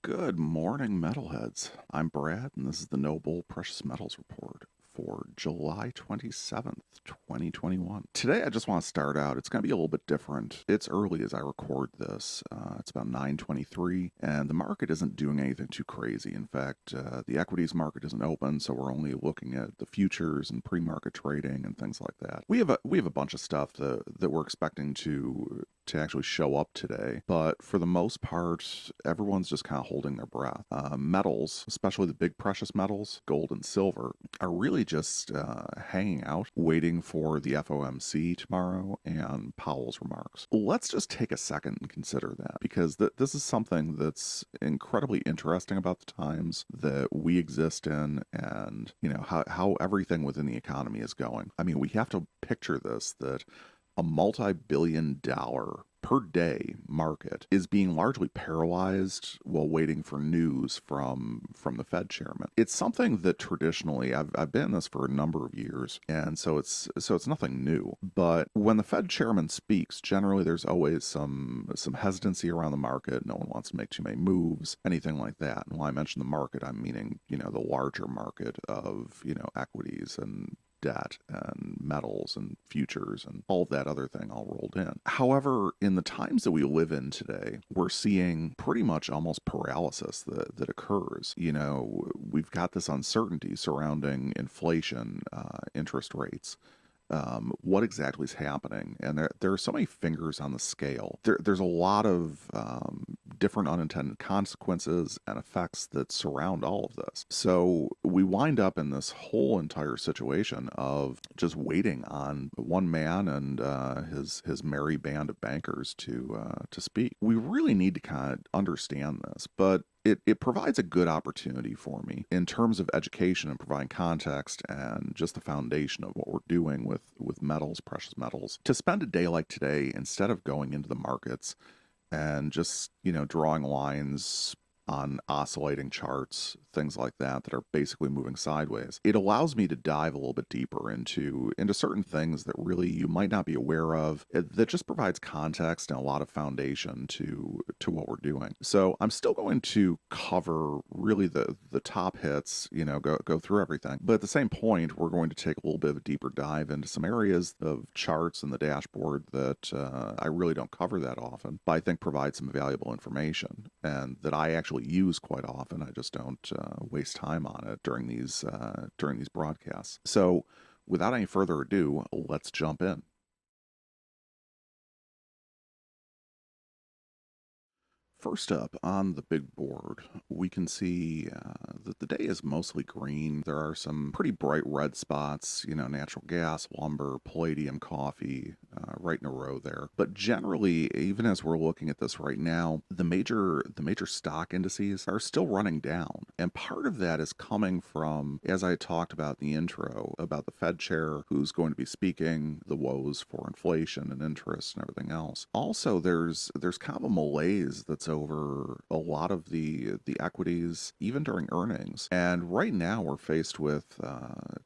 Good morning, metalheads. I'm Brad, and this is the Noble Precious Metals Report for July 27th, 2021. Today, I just want to start out. It's going to be a little bit different. It's early as I record this. It's about 9:23, and the market isn't doing anything too crazy. In fact, the equities market isn't open, so we're only looking at the futures and pre-market trading and things like that. We have a bunch of stuff that we're expecting to actually show up today, but for the most part, everyone's just kind of holding their breath. Metals, especially the big precious metals, gold and silver, are really just hanging out, waiting for the FOMC tomorrow and Powell's remarks. Let's just take a second and consider that, because this is something that's incredibly interesting about the times that we exist in, and how everything within the economy is going. I mean, we have to picture this, that a multi-billion-dollar per day market is being largely paralyzed while waiting for news from the Fed chairman. It's something that traditionally I've been in this for a number of years, and so it's nothing new. But when the Fed chairman speaks, generally there's always some hesitancy around the market. No one wants to make too many moves, anything like that. And when I mention the market, I'm meaning the larger market of equities and debt and metals and futures and all of that other thing all rolled in. However, in the times that we live in today, we're seeing pretty much almost paralysis that occurs. We've got this uncertainty surrounding inflation, interest rates. What exactly is happening? And there are so many fingers on the scale. There's a lot of different unintended consequences and effects that surround all of this. So we wind up in this whole entire situation of just waiting on one man and his merry band of bankers to speak. We really need to kind of understand this, but it provides a good opportunity for me in terms of education and providing context and just the foundation of what we're doing with metals, precious metals, to spend a day like today instead of going into the markets and just drawing lines on oscillating charts, things like that are basically moving sideways. It allows me to dive a little bit deeper into certain things that really you might not be aware of, that just provides context and a lot of foundation to what we're doing. So I'm still going to cover really the top hits, go through everything. But at the same point, we're going to take a little bit of a deeper dive into some areas of charts and the dashboard that I really don't cover that often, but I think provide some valuable information and that I actually use quite often. I just don't waste time on it during these broadcasts. So without any further ado, let's jump in. First up on the big board, we can see that the day is mostly green. There are some pretty bright red spots, natural gas, lumber, palladium, coffee, right in a row there. But generally, even as we're looking at this right now, the major stock indices are still running down. And part of that is coming from, as I talked about in the intro, about the Fed chair who's going to be speaking, the woes for inflation and interest and everything else. Also, there's kind of a malaise that's over a lot of the equities, even during earnings. And right now we're faced with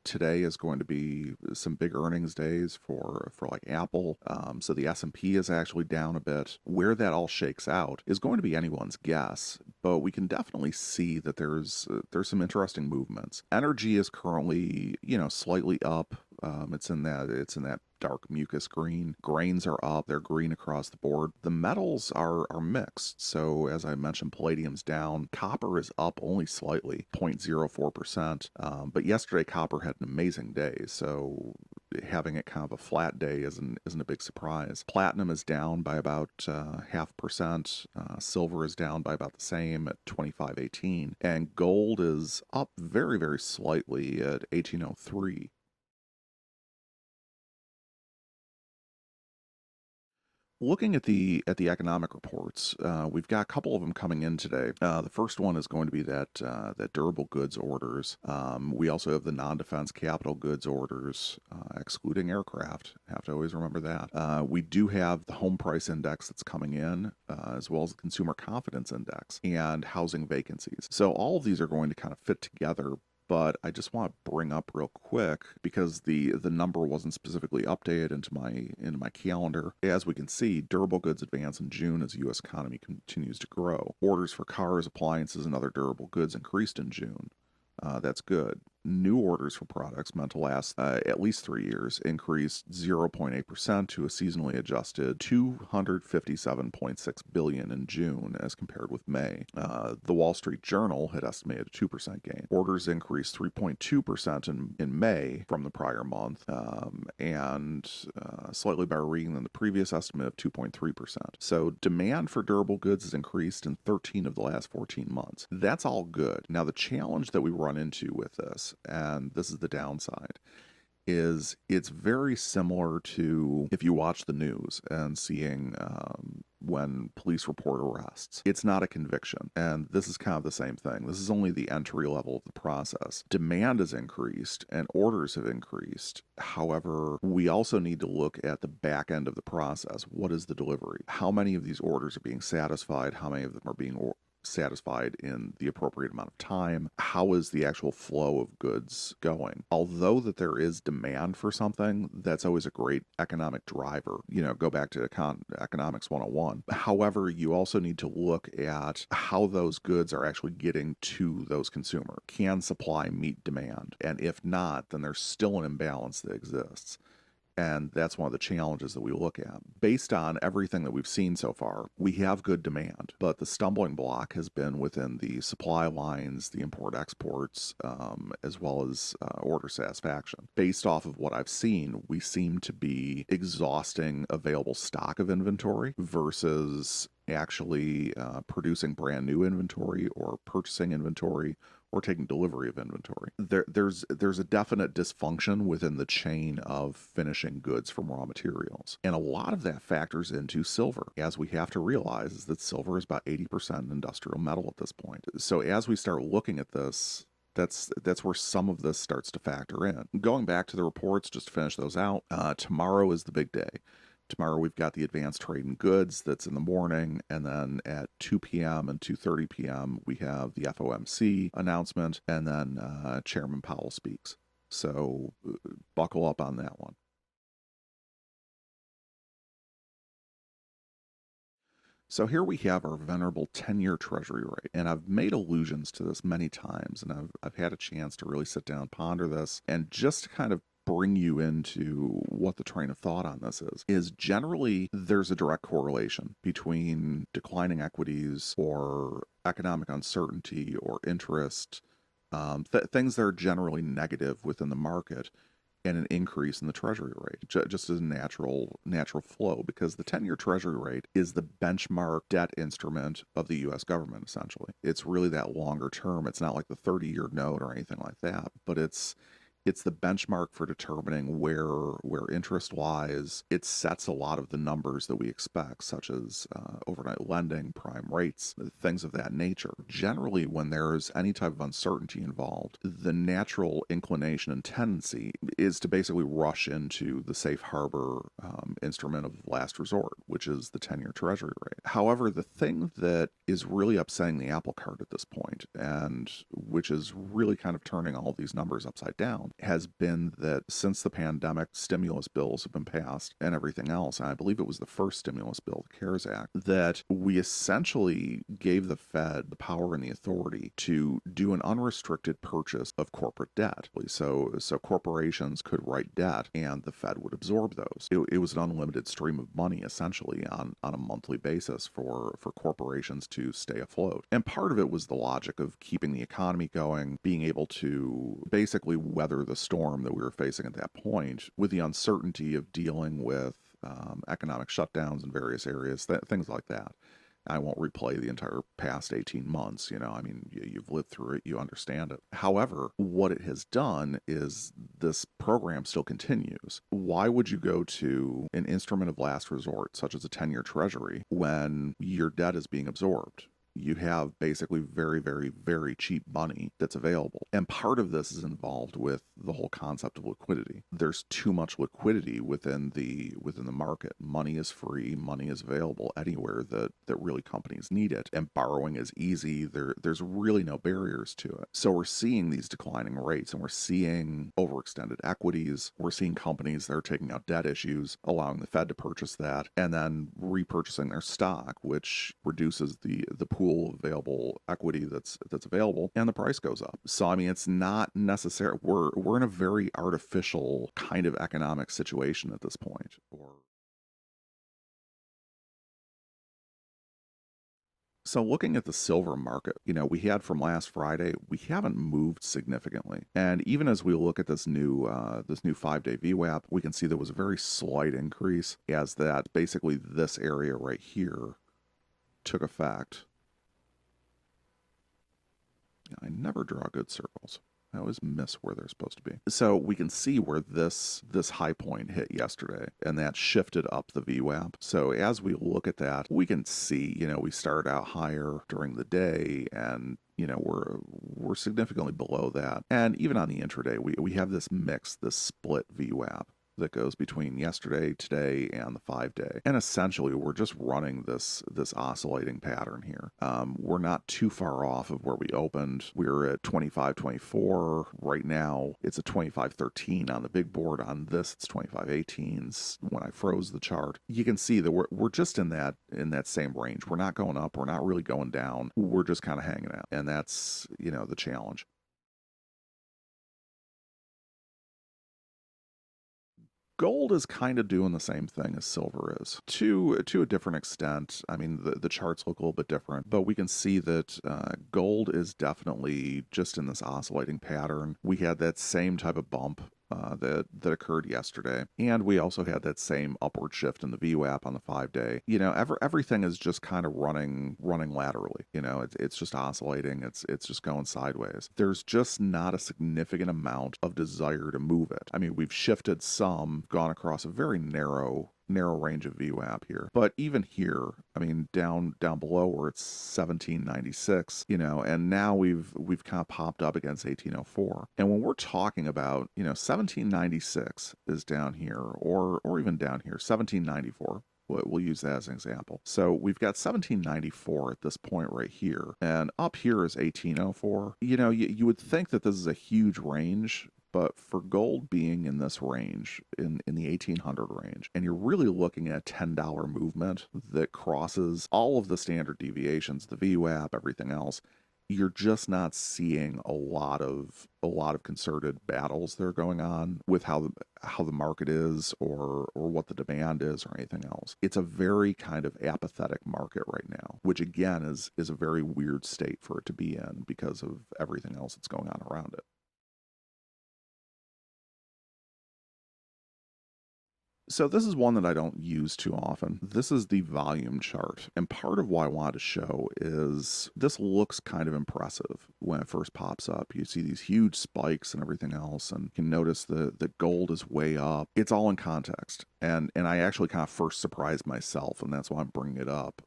today is going to be some big earnings days for like Apple. So the S&P is actually down a bit. Where that all shakes out is going to be anyone's guess, but we can definitely see that there's some interesting movements. Energy is currently slightly up. It's in that dark mucus green. Grains are up. They're green across the board. The metals are mixed. So as I mentioned, palladium's down. Copper is up only slightly, 0.04%. But yesterday copper had an amazing day. So having it kind of a flat day isn't a big surprise. Platinum is down by about 0.5%. Silver is down by about the same at 25.18. And gold is up very, very slightly at 18.03. Looking at the economic reports, we've got a couple of them coming in today. The first one is going to be that durable goods orders. We also have the non-defense capital goods orders, excluding aircraft. Have to always remember that. We do have the home price index that's coming in, as well as the consumer confidence index and housing vacancies. So all of these are going to kind of fit together but I just want to bring up real quick because the number wasn't specifically updated into my calendar. As we can see, durable goods advance in June as the U.S. economy continues to grow. Orders for cars, appliances, and other durable goods increased in June. That's good. New orders for products meant to last at least 3 years increased 0.8% to a seasonally adjusted 257.6 billion in June as compared with May. The Wall Street Journal had estimated a 2% gain. Orders increased 3.2% in May from the prior month, and slightly better reading than the previous estimate of 2.3%. So demand for durable goods has increased in 13 of the last 14 months. That's all good. Now the challenge that we run into with this, and this is the downside, is it's very similar to if you watch the news and seeing when police report arrests. It's not a conviction, and this is kind of the same thing. This is only the entry level of the process. Demand has increased and orders have increased. However, we also need to look at the back end of the process. What is the delivery? How many of these orders are being satisfied? How many of them are being satisfied in the appropriate amount of time? How is the actual flow of goods going? Although that there is demand for something, that's always a great economic driver. Go back to economics 101. However, you also need to look at how those goods are actually getting to those consumers. Can supply meet demand? And if not, then there's still an imbalance that exists. And that's one of the challenges that we look at. Based on everything that we've seen so far, we have good demand, but the stumbling block has been within the supply lines, the import-exports, as well as order satisfaction. Based off of what I've seen, we seem to be exhausting available stock of inventory versus actually producing brand new inventory or purchasing inventory or taking delivery of inventory. There's a definite dysfunction within the chain of finishing goods from raw materials. And a lot of that factors into silver, as we have to realize is that silver is about 80% industrial metal at this point. So as we start looking at this, that's where some of this starts to factor in. Going back to the reports, just to finish those out, tomorrow is the big day. Tomorrow we've got the advanced trade in goods that's in the morning, and then at 2 p.m. and 2:30 p.m. we have the FOMC announcement, and then Chairman Powell speaks. So buckle up on that one. So here we have our venerable 10-year Treasury rate, and I've made allusions to this many times, and I've had a chance to really sit down and ponder this, and just to kind of bring you into what the train of thought on this is generally there's a direct correlation between declining equities or economic uncertainty or interest, things that are generally negative within the market, and an increase in the Treasury rate, just as a natural flow, because the 10-year Treasury rate is the benchmark debt instrument of the U.S. government, essentially. It's really that longer term. It's not like the 30-year note or anything like that, but it's the benchmark for determining where interest lies. It sets a lot of the numbers that we expect, such as overnight lending, prime rates, things of that nature. Generally, when there's any type of uncertainty involved, the natural inclination and tendency is to basically rush into the safe harbor instrument of last resort, which is the 10-year Treasury rate. However, the thing that is really upsetting the apple cart at this point, and which is really kind of turning all these numbers upside down, has been that since the pandemic, stimulus bills have been passed and everything else, and I believe it was the first stimulus bill, the CARES Act, that we essentially gave the Fed the power and the authority to do an unrestricted purchase of corporate debt. So corporations could write debt and the Fed would absorb those. It was an unlimited stream of money, essentially, on a monthly basis for corporations to stay afloat. And part of it was the logic of keeping the economy going, being able to basically weather the storm that we were facing at that point, with the uncertainty of dealing with economic shutdowns in various areas, things like that. I won't replay the entire past 18 months, I mean, you've lived through it, you understand it. However, what it has done is this program still continues. Why would you go to an instrument of last resort, such as a 10-year Treasury, when your debt is being absorbed? You have basically very, very, very cheap money that's available. And part of this is involved with the whole concept of liquidity. There's too much liquidity within the market. Money is free, money is available anywhere that really companies need it. And borrowing is easy. There's really no barriers to it. So we're seeing these declining rates, and we're seeing overextended equities. We're seeing companies that are taking out debt issues, allowing the Fed to purchase that, and then repurchasing their stock, which reduces the pool of available equity that's available, and the price goes up. So I mean, it's not necessary. We're in a very artificial kind of economic situation at this point. So looking at the silver market, we had from last Friday, we haven't moved significantly. And even as we look at this new 5-day VWAP, we can see there was a very slight increase as that basically this area right here took effect. I never draw good circles. I always miss where they're supposed to be. So we can see where this high point hit yesterday, and that shifted up the VWAP. So as we look at that, we can see, we started out higher during the day, and we're significantly below that. And even on the intraday, we have this mix, this split VWAP that goes between yesterday, today, and the 5-day. And essentially, we're just running this oscillating pattern here. We're not too far off of where we opened. We're at 25.24 right now. It's a 25.13 on the big board. On this, it's 25.18 when I froze the chart. You can see that we're just in that same range. We're not going up. We're not really going down. We're just kind of hanging out. And that's, the challenge. Gold is kind of doing the same thing as silver is, to a different extent. I mean, the charts look a little bit different, but we can see that gold is definitely just in this oscillating pattern. We had that same type of bump that occurred yesterday, and we also had that same upward shift in the VWAP on the 5-day. Everything is just kind of running laterally. It's just oscillating. It's just going sideways. There's just not a significant amount of desire to move it. I mean, we've shifted some, gone across a very narrow range of VWAP here. But even here, I mean, down below where it's 1796, and now we've kind of popped up against 1804. And when we're talking about, 1796 is down here, or even down here, 1794. We'll use that as an example. So we've got 1794 at this point right here, and up here is 1804. You would think that this is a huge range, but for gold being in this range, in the 1800 range, and you're really looking at a $10 movement that crosses all of the standard deviations, the VWAP, everything else, you're just not seeing a lot of concerted battles that are going on with how the market is or what the demand is or anything else. It's a very kind of apathetic market right now, which again is a very weird state for it to be in because of everything else that's going on around it. So this is one that I don't use too often. This is the volume chart. And part of why I wanted to show is this looks kind of impressive when it first pops up. You see these huge spikes and everything else, and you can notice the gold is way up. It's all in context. And I actually kind of first surprised myself, and that's why I'm bringing it up,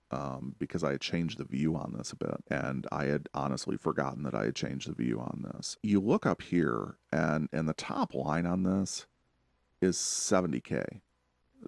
because I had changed the view on this a bit. And I had honestly forgotten that I had changed the view on this. You look up here, and the top line on this is 70K.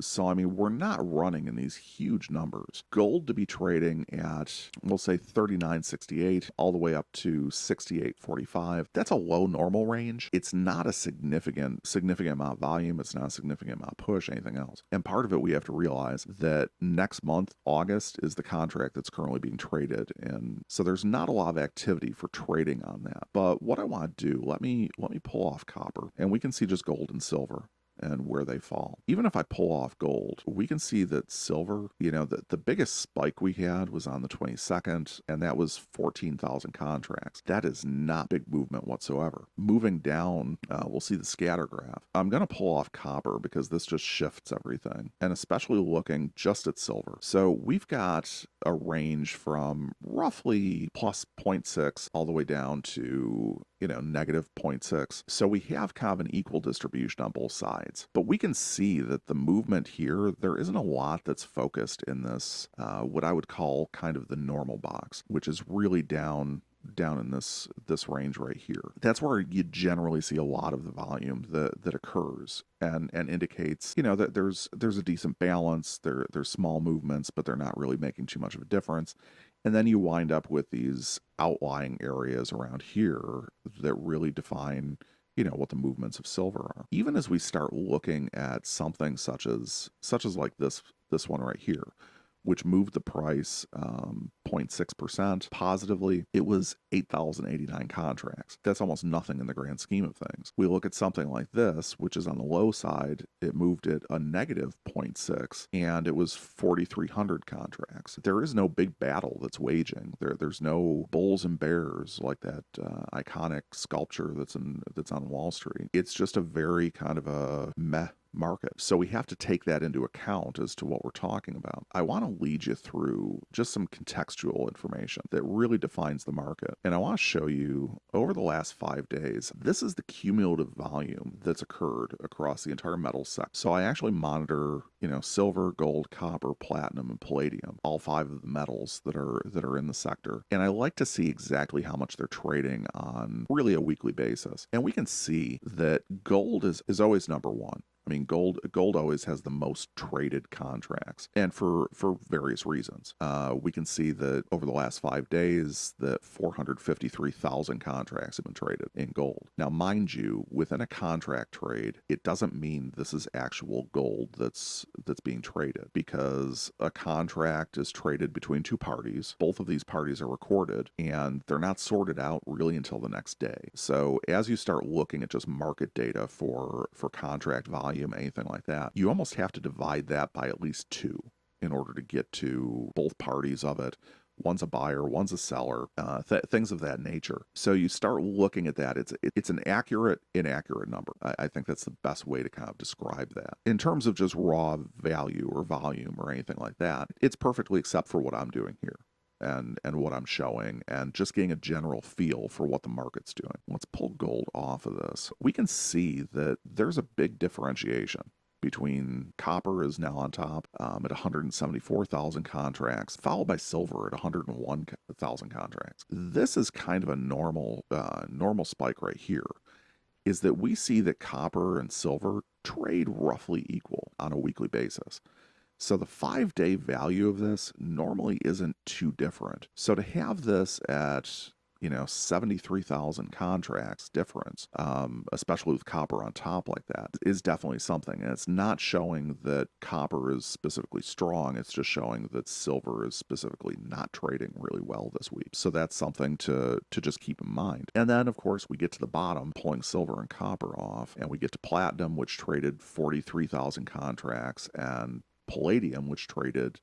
So, I mean, we're not running in these huge numbers. Gold to be trading at, we'll say 39.68 all the way up to 68.45. That's a low normal range. It's not a significant amount of volume. It's not a significant amount of push, anything else. And part of it, we have to realize that next month, August, is the contract that's currently being traded. And so there's not a lot of activity for trading on that. But what I want to do, let me pull off copper, and we can see just gold and silver and where they fall. Even if I pull off gold, we can see that silver, the biggest spike we had was on the 22nd, and that was 14,000 contracts. That is not big movement whatsoever. Moving down, we'll see the scatter graph. I'm going to pull off copper because this just shifts everything, and especially looking just at silver. So we've got a range from roughly plus 0.6 all the way down to negative 0.6. So we have kind of an equal distribution on both sides. sides. But we can see that the movement here, there isn't a lot that's focused in this, what I would call kind of the normal box, which is really down in this range right here. That's where you generally see a lot of the volume that occurs and indicates, that there's a decent balance. There's small movements, but they're not really making too much of a difference. And then you wind up with these outlying areas around here that really define, what the movements of silver are. Even as we start looking at something such as like this one right here, which moved the price 0.6% positively, it was 8,089 contracts. That's almost nothing in the grand scheme of things. We look at something like this, which is on the low side, it moved it a negative 0.6, and it was 4,300 contracts. There is no big battle that's waging. There's no bulls and bears like that iconic sculpture that's on Wall Street. It's just a very kind of a meh market. So we have to take that into account as to what we're talking about. I want to lead you through just some contextual information that really defines the market. And I want to show you over the last 5 days, this is the cumulative volume that's occurred across the entire metal sector. So I actually monitor, silver, gold, copper, platinum, and palladium, all 5 of the metals that are in the sector. And I like to see exactly how much they're trading on really a weekly basis. And we can see that gold is always number one. I mean, gold always has the most traded contracts, and for various reasons. We can see that over the last 5 days, that 453,000 contracts have been traded in gold. Now, mind you, within a contract trade, it doesn't mean this is actual gold that's being traded, because a contract is traded between 2 parties. Both of these parties are recorded, and they're not sorted out really until the next day. So as you start looking at just market data for contract volume, anything like that, you almost have to divide that by at least 2 in order to get to both parties of it. One's a buyer, one's a seller, things of that nature. So you start looking at that. It's an accurate, inaccurate number. I think that's the best way to kind of describe that. In terms of just raw value or volume or anything like that, it's perfectly accept for what I'm doing here. And what I'm showing, and just getting a general feel for what the market's doing. Let's pull gold off of this. We can see that there's a big differentiation between copper is now on top at 174,000 contracts, followed by silver at 101,000 contracts. This is kind of a normal spike right here, is that we see that copper and silver trade roughly equal on a weekly basis. So the 5-day value of this normally isn't too different. So to have this at, 73,000 contracts difference, especially with copper on top like that, is definitely something. And it's not showing that copper is specifically strong. It's just showing that silver is specifically not trading really well this week. So that's something to just keep in mind. And then, of course, we get to the bottom, pulling silver and copper off, and we get to platinum, which traded 43,000 contracts, and palladium, which traded,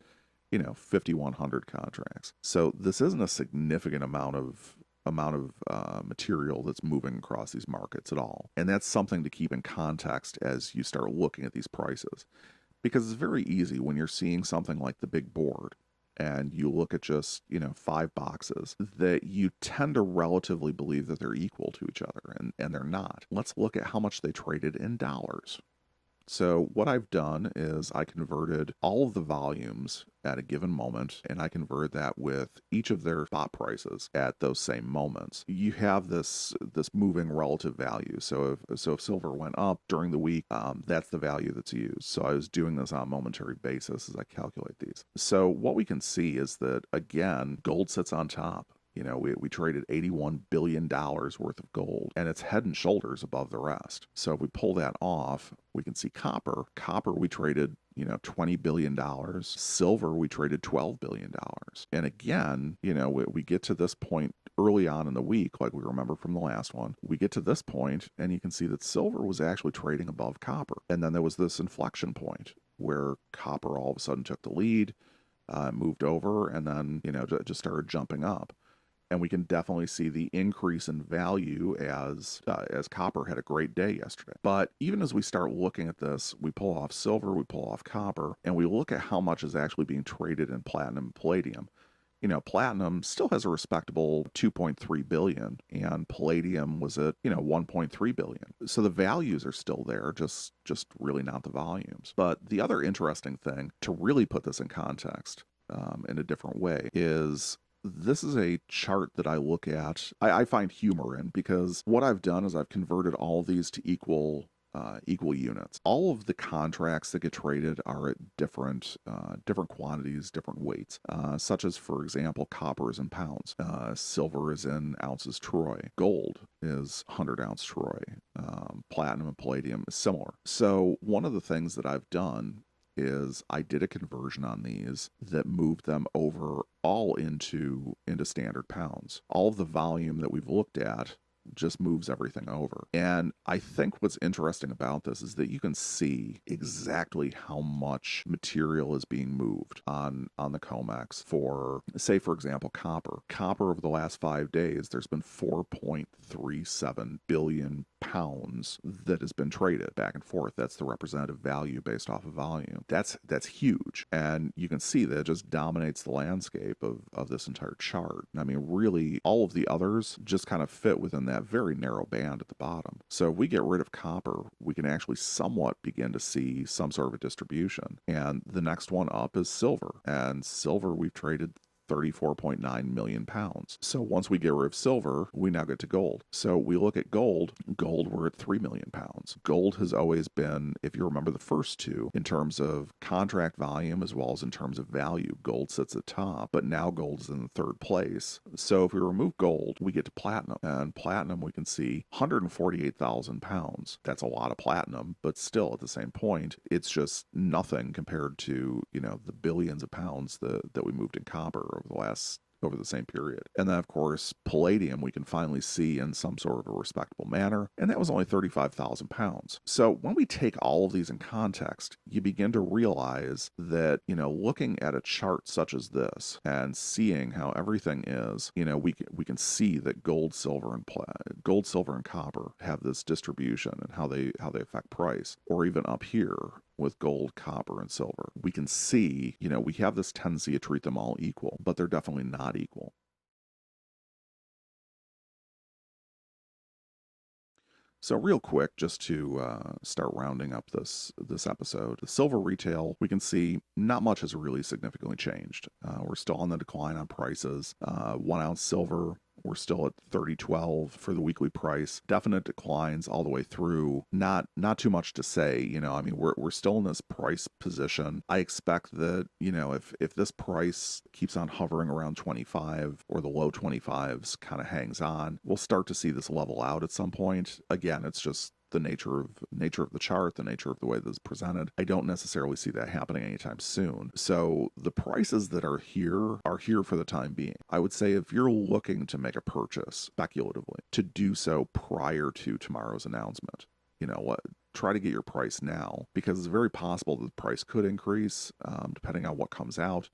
5,100 contracts. So this isn't a significant amount of material that's moving across these markets at all. And that's something to keep in context as you start looking at these prices. Because it's very easy when you're seeing something like the big board and you look at just, 5 boxes, that you tend to relatively believe that they're equal to each other, and they're not. Let's look at how much they traded in dollars. So what I've done is I converted all of the volumes at a given moment, and I converted that with each of their spot prices at those same moments. You have this moving relative value. So if silver went up during the week, that's the value that's used. So I was doing this on a momentary basis as I calculate these. So what we can see is that, again, gold sits on top. We traded $81 billion worth of gold, and it's head and shoulders above the rest. So if we pull that off, we can see copper. Copper, we traded, $20 billion. Silver, we traded $12 billion. And again, we get to this point early on in the week, like we remember from the last one. We get to this point, and you can see that silver was actually trading above copper. And then there was this inflection point where copper all of a sudden took the lead, moved over, and then, just started jumping up. And we can definitely see the increase in value as copper had a great day yesterday. But even as we start looking at this, we pull off silver, we pull off copper, and we look at how much is actually being traded in platinum and palladium. platinum still has a respectable 2.3 billion, and palladium was at 1.3 billion. So the values are still there, just really not the volumes. But the other interesting thing to really put this in context in a different way is this is a chart that I look at, I find humor in, because what I've done is I've converted all of these to equal units. All of the contracts that get traded are at different quantities, different weights, such as, for example, copper is in pounds, silver is in ounces troy, gold is 100-ounce troy, platinum and palladium is similar. So one of the things that I've done is I did a conversion on these that moved them over all into standard pounds. All of the volume that we've looked at just moves everything over. And I think what's interesting about this is that you can see exactly how much material is being moved on the COMEX for, say, for example, copper. Copper over the last 5 days, there's been 4.37 billion pounds that has been traded back and forth. That's the representative value based off of volume. That's huge. And you can see that it just dominates the landscape of this entire chart. I mean, really, all of the others just kind of fit within that very narrow band at the bottom. So if we get rid of copper, we can actually somewhat begin to see some sort of a distribution. And the next one up is silver. And silver, we've traded 34.9 million pounds. So once we get rid of silver, we now get to gold. So we look at gold, we're at 3 million pounds. Gold has always been, if you remember the first two, in terms of contract volume as well as in terms of value, gold sits at top, but now gold is in third place. So if we remove gold, we get to platinum. And platinum, we can see 148,000 pounds. That's a lot of platinum, but still at the same point, it's just nothing compared to, the billions of pounds that we moved in copper over the same period. And then, of course, palladium we can finally see in some sort of a respectable manner, and that was only 35,000 pounds. So when we take all of these in context, you begin to realize that, looking at a chart such as this and seeing how everything is, we can see that gold, silver, and copper have this distribution and how they affect price. Or even up here with gold, copper, and silver, we can see, we have this tendency to treat them all equal, but they're definitely not equal. So real quick, just to start rounding up this episode, the silver retail, we can see not much has really significantly changed. We're still on the decline on prices. 1 ounce silver, we're still at 30.12 for the weekly price. Definite declines all the way through. Not too much to say. We're still in this price position. I expect that, if this price keeps on hovering around 25 or the low 25s kind of hangs on, we'll start to see this level out at some point. Again, it's just the nature of the chart, the nature of the way this is presented. I don't necessarily see that happening anytime soon. So the prices that are here for the time being. I would say if you're looking to make a purchase speculatively, to do so prior to tomorrow's announcement, try to get your price now, because it's very possible that the price could increase depending on what comes out,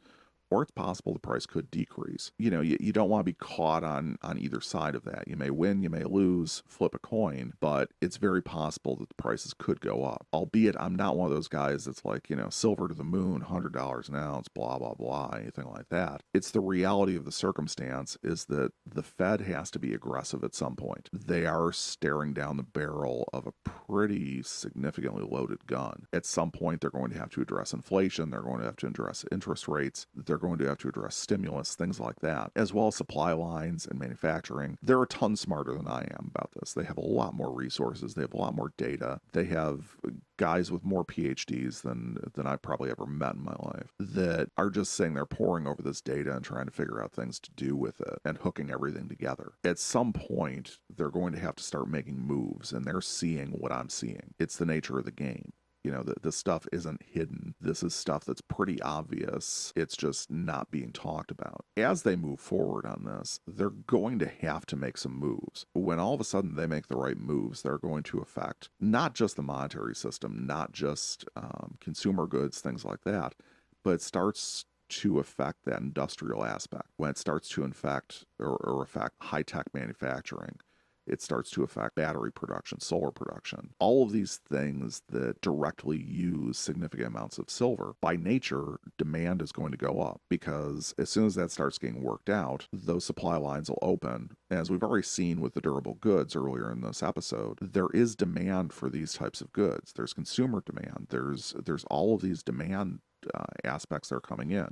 or it's possible the price could decrease. You don't want to be caught on either side of that. You may win, you may lose, flip a coin, but it's very possible that the prices could go up. Albeit I'm not one of those guys that's like, silver to the moon, $100 an ounce, blah, blah, blah, anything like that. It's the reality of the circumstance is that the Fed has to be aggressive at some point. They are staring down the barrel of a pretty significantly loaded gun. At some point, they're going to have to address inflation. They're going to have to address interest rates. They're going to have to address stimulus, things like that, as well as supply lines and manufacturing. They're a ton smarter than I am about this. They have a lot more resources. They have a lot more data. They have guys with more PhDs than I've probably ever met in my life that are just sitting there poring over this data and trying to figure out things to do with it and hooking everything together. At some point, they're going to have to start making moves, and they're seeing what I'm seeing. It's the nature of the game. This stuff isn't hidden. This is stuff that's pretty obvious. It's just not being talked about. As they move forward on this, they're going to have to make some moves. When all of a sudden they make the right moves, they're going to affect not just the monetary system, not just consumer goods, things like that, but it starts to affect that industrial aspect. When it starts to affect high-tech manufacturing, It starts to affect battery production, solar production. All of these things that directly use significant amounts of silver, by nature, demand is going to go up, because as soon as that starts getting worked out, those supply lines will open. As we've already seen with the durable goods earlier in this episode, there is demand for these types of goods. There's consumer demand. There's all of these demand aspects that are coming in.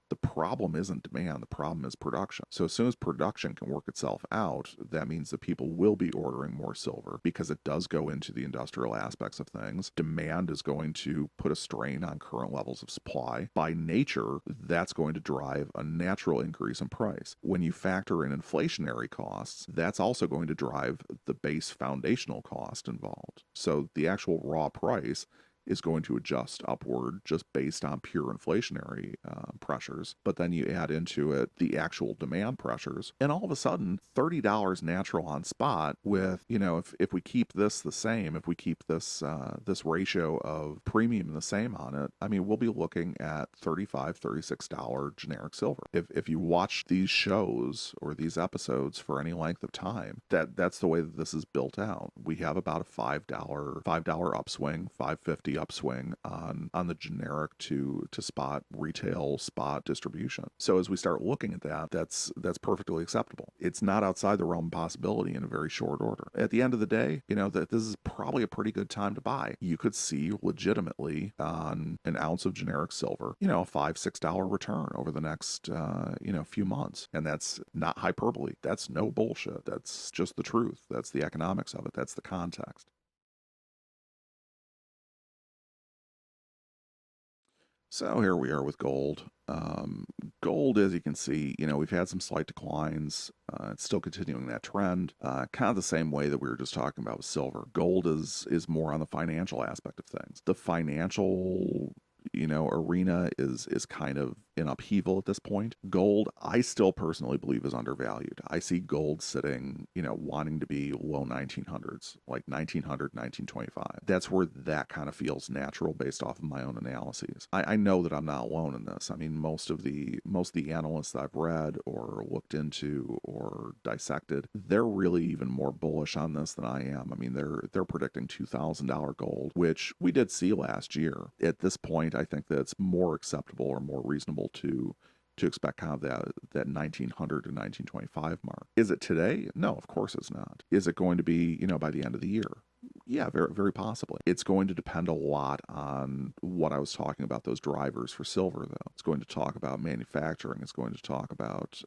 The problem isn't demand, the problem is production. So as soon as production can work itself out, that means that people will be ordering more silver, because it does go into the industrial aspects of things. Demand is going to put a strain on current levels of supply. By nature, that's going to drive a natural increase in price. When you factor in inflationary costs, that's also going to drive the base foundational cost involved. So the actual raw price is going to adjust upward just based on pure inflationary pressures. But then you add into it the actual demand pressures, and all of a sudden, $30 natural on spot with, if we keep this the same, if we keep this this ratio of premium the same on it, I mean, we'll be looking at $35, $36 generic silver. If you watch these shows or these episodes for any length of time, that's the way that this is built out. We have about a $5 upswing, $5.50 upswing on the generic to spot retail spot distribution. So as we start looking at that, that's perfectly acceptable. It's not outside the realm of possibility in a very short order. At the end of the day, that this is probably a pretty good time to buy. You could see legitimately on an ounce of generic silver, a $5, $6 return over the next few months. And that's not hyperbole. That's no bullshit. That's just the truth. That's the economics of it. That's the context. So here we are with gold. Gold, as you can see, we've had some slight declines. It's still continuing that trend, kind of the same way that we were just talking about with silver. Gold is more on the financial aspect of things. The financial arena is kind of in upheaval at this point. Gold, I still personally believe, is undervalued. I see gold sitting, wanting to be low 1900s, like 1900, 1925. That's where that kind of feels natural based off of my own analyses. I know that I'm not alone in this. I mean, most of the analysts that I've read or looked into or dissected, they're really even more bullish on this than I am. I mean, they're predicting $2,000 gold, which we did see last year. At this point, I think that it's more acceptable or more reasonable to expect kind of that 1900 to 1925 mark. Is it today? No, of course it's not. Is it going to be, by the end of the year? Yeah, very, very possibly. It's going to depend a lot on what I was talking about, those drivers for silver, though. It's going to talk about manufacturing. It's going to talk about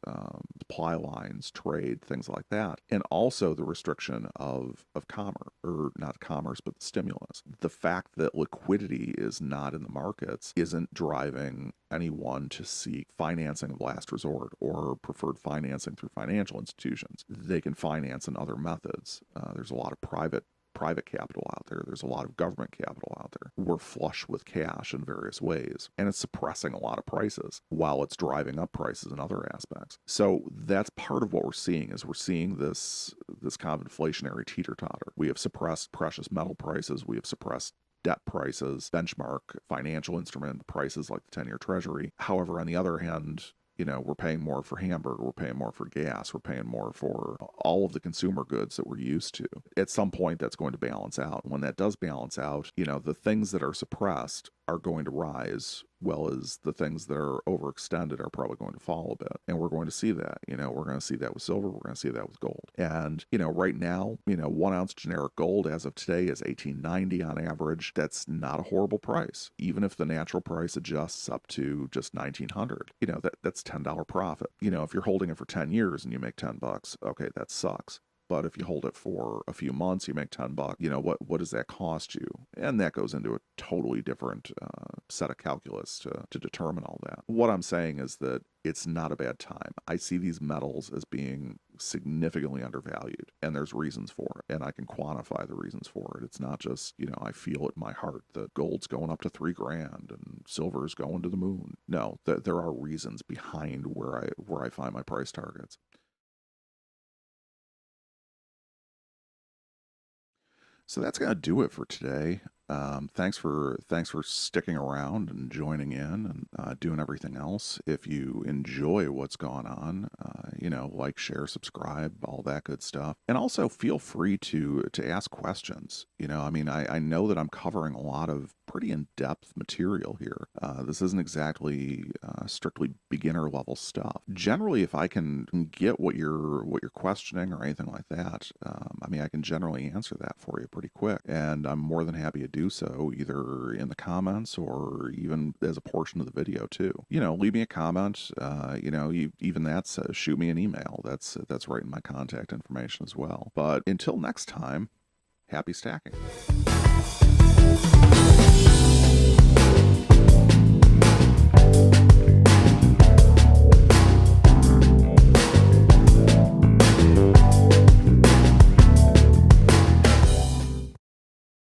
supply lines, trade, things like that. And also the restriction of commerce, or not commerce, but the stimulus. The fact that liquidity is not in the markets isn't driving anyone to seek financing of last resort or preferred financing through financial institutions. They can finance in other methods. There's a lot of private capital out there. There's a lot of government capital out there. We're flush with cash in various ways, and it's suppressing a lot of prices while it's driving up prices in other aspects. So that's part of what we're seeing. Is we're seeing this kind of inflationary teeter-totter. We have suppressed precious metal prices. We have suppressed debt prices, benchmark financial instrument prices like the 10-year Treasury. However, on the other hand, we're paying more for hamburger, we're paying more for gas, we're paying more for all of the consumer goods that we're used to. At some point, that's going to balance out. When that does balance out, the things that are suppressed are going to rise, well as the things that are overextended are probably going to fall a bit. And we're going to see that. We're going to see that with silver, we're going to see that with gold. And, right now, 1 ounce generic gold as of today is $18.90 on average. That's not a horrible price. Even if the natural price adjusts up to just $1,900, that's $10 profit. If you're holding it for 10 years and you make $10, okay, that sucks. But if you hold it for a few months, you make $10, what does that cost you? And that goes into a totally different set of calculus to determine all that. What I'm saying is that it's not a bad time. I see these metals as being significantly undervalued, and there's reasons for it, and I can quantify the reasons for it. It's not just, I feel it in my heart that gold's going up to $3,000 and silver's going to the moon. No, there are reasons behind where I find my price targets. So that's going to do it for today. Thanks for sticking around and joining in and doing everything else. If you enjoy what's going on, like, share, subscribe, all that good stuff. And also feel free to ask questions. I know that I'm covering a lot of pretty in-depth material here. This isn't exactly strictly beginner level stuff. Generally, if I can get what you're questioning or anything like that, I can generally answer that for you pretty quick, and I'm more than happy to do so, either in the comments or even as a portion of the video too. Leave me a comment. Even that's shoot me an email. That's right in my contact information as well. But until next time, happy stacking.